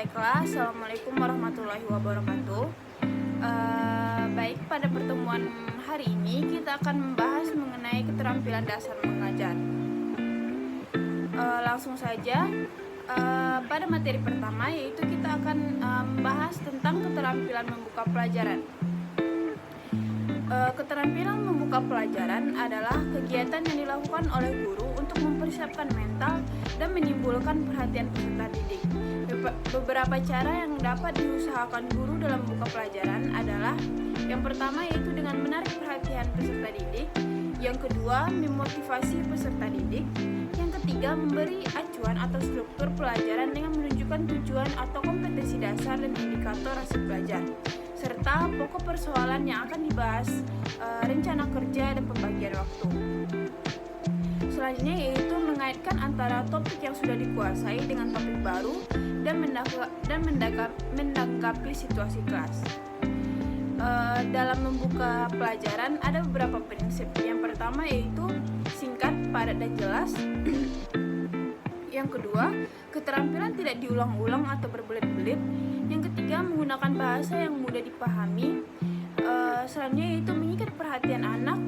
Baiklah, Assalamualaikum warahmatullahi wabarakatuh. Baik, pada pertemuan hari ini kita akan membahas mengenai keterampilan dasar mengajar. Langsung saja, pada materi pertama yaitu kita akan membahas tentang keterampilan membuka pelajaran. Keterampilan membuka pelajaran adalah kegiatan yang dilakukan oleh guru untuk mempersiapkan mental dan menimbulkan perhatian peserta didik. Beberapa cara yang dapat diusahakan guru dalam membuka pelajaran adalah: yang pertama yaitu dengan menarik perhatian peserta didik, yang kedua memotivasi peserta didik, yang ketiga memberi acuan atau struktur pelajaran dengan menunjukkan tujuan atau kompetensi dasar dan indikator hasil belajar, serta pokok persoalan yang akan dibahas, rencana kerja dan pembagian waktu. Selanjutnya yaitu mengaitkan antara topik yang sudah dikuasai dengan topik baru dan menanggapi situasi kelas. Dalam membuka pelajaran ada beberapa prinsip. Yang pertama yaitu singkat, padat, dan jelas. Yang kedua, keterampilan tidak diulang-ulang atau berbelit-belit. Yang ketiga, menggunakan bahasa yang mudah dipahami. Selanjutnya yaitu mengikat perhatian anak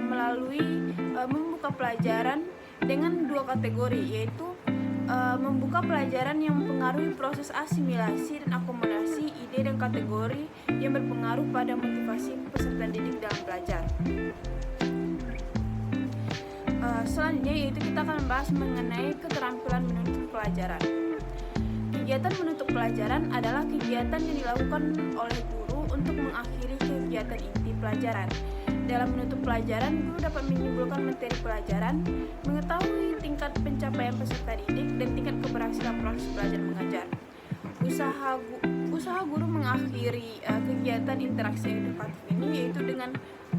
melalui membuka pelajaran dengan dua kategori, yaitu membuka pelajaran yang mempengaruhi proses asimilasi dan akomodasi ide, dan kategori yang berpengaruh pada motivasi peserta didik dalam belajar. Selanjutnya yaitu kita akan membahas mengenai keterampilan menuntut pelajaran. Kegiatan menuntut pelajaran adalah kegiatan yang dilakukan oleh guru untuk mengakhiri kegiatan inti pelajaran. Dalam menutup pelajaran, guru dapat menyimpulkan materi pelajaran, mengetahui tingkat pencapaian peserta didik, dan tingkat keberhasilan proses belajar mengajar. Usaha guru mengakhiri kegiatan interaksi edukatif ini yaitu dengan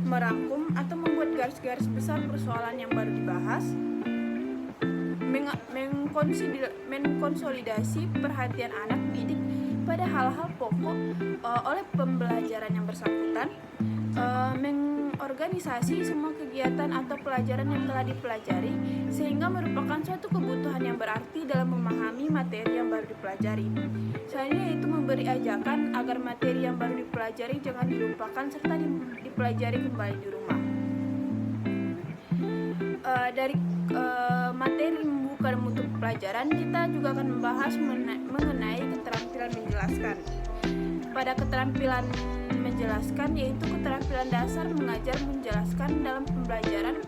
merangkum atau membuat garis-garis besar persoalan yang baru dibahas, mengkonsolidasi perhatian anak didik pada hal-hal pokok oleh pembelajaran yang bersangkutan, mengorganisasi semua kegiatan atau pelajaran yang telah dipelajari sehingga merupakan suatu kebutuhan yang berarti dalam memahami materi yang baru dipelajari. Selanjutnya yaitu memberi ajakan agar materi yang baru dipelajari jangan dilupakan serta dipelajari kembali di rumah. Dari materi membuka dan menutup pelajaran, kita juga akan membahas mengenai keterampilan menjelaskan. Pada keterampilan menjelaskan yaitu keterampilan dasar mengajar menjelaskan dalam pembelajaran,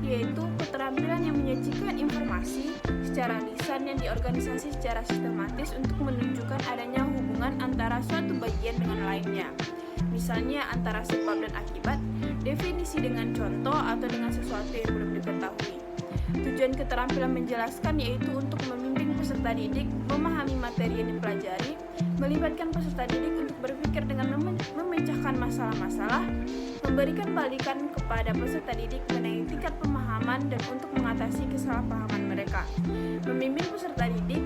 yaitu keterampilan yang menyajikan informasi secara lisan yang diorganisasi secara sistematis untuk menunjukkan adanya hubungan antara suatu bagian dengan lainnya, misalnya antara sebab dan akibat, definisi dengan contoh, atau dengan sesuatu yang belum diketahui. Tujuan keterampilan menjelaskan yaitu untuk membimbing peserta didik memahami materi yang dipelajari, melibatkan peserta didik untuk berpikir dengan memecahkan masalah-masalah, memberikan balikan kepada peserta didik mengenai tingkat pemahaman dan untuk mengatasi kesalahpahaman mereka, membimbing peserta didik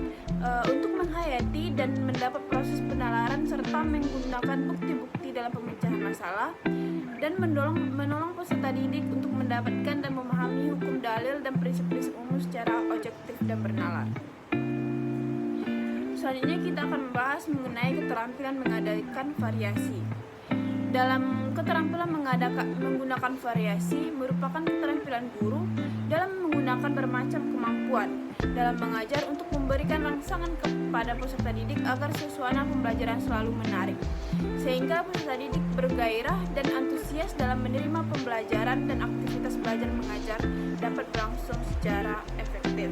untuk menghayati dan mendapat proses penalaran serta menggunakan bukti-bukti dalam pemecahan masalah, dan menolong peserta didik untuk mendapatkan dan memahami hukum dalil dan prinsip-prinsip umum secara objektif dan bernalar. Selanjutnya kita akan membahas mengenai keterampilan mengadakan variasi. Dalam keterampilan menggunakan variasi merupakan keterampilan guru dalam menggunakan bermacam kemampuan dalam mengajar untuk memberikan rangsangan kepada peserta didik agar suasana pembelajaran selalu menarik, sehingga peserta didik bergairah dan antusias dalam menerima pembelajaran dan aktivitas belajar mengajar dapat berlangsung secara efektif.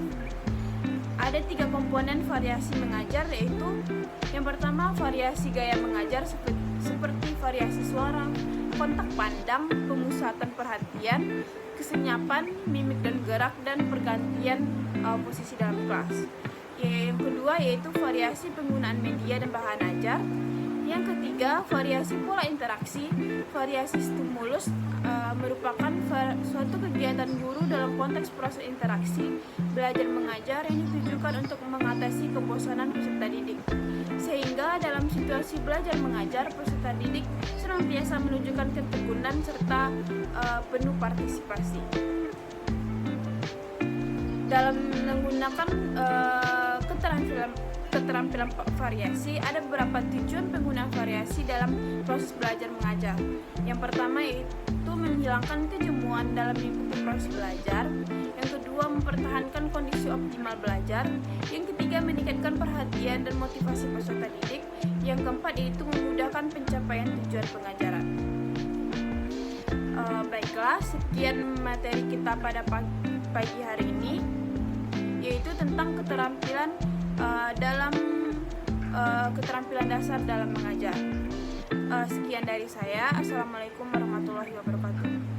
Ada 3 komponen variasi mengajar, yaitu yang pertama variasi gaya mengajar seperti variasi suara, kontak pandang, pemusatan perhatian, kesenyapan, mimik dan gerak, dan pergantian posisi dalam kelas. Yang kedua yaitu variasi penggunaan media dan bahan ajar. Yang ketiga, variasi pola interaksi. Variasi stimulus merupakan suatu kegiatan guru dalam konteks proses interaksi belajar mengajar yang ditujukan untuk mengatasi kebosanan peserta didik, sehingga dalam situasi belajar mengajar peserta didik senantiasa menunjukkan ketekunan serta penuh partisipasi. Dalam menggunakan keterampilan variasi, ada beberapa tujuan penggunaan variasi dalam proses belajar mengajar. Yang pertama yaitu menghilangkan kejemuan dalam mengikuti proses belajar. Yang kedua, mempertahankan kondisi optimal belajar. Yang ketiga, meningkatkan perhatian dan motivasi peserta didik. Yang keempat yaitu memudahkan pencapaian tujuan pengajaran. Baiklah, sekian materi kita pada pagi hari ini, yaitu tentang keterampilan dalam keterampilan dasar dalam mengajar. Sekian dari saya. Assalamualaikum warahmatullahi wabarakatuh.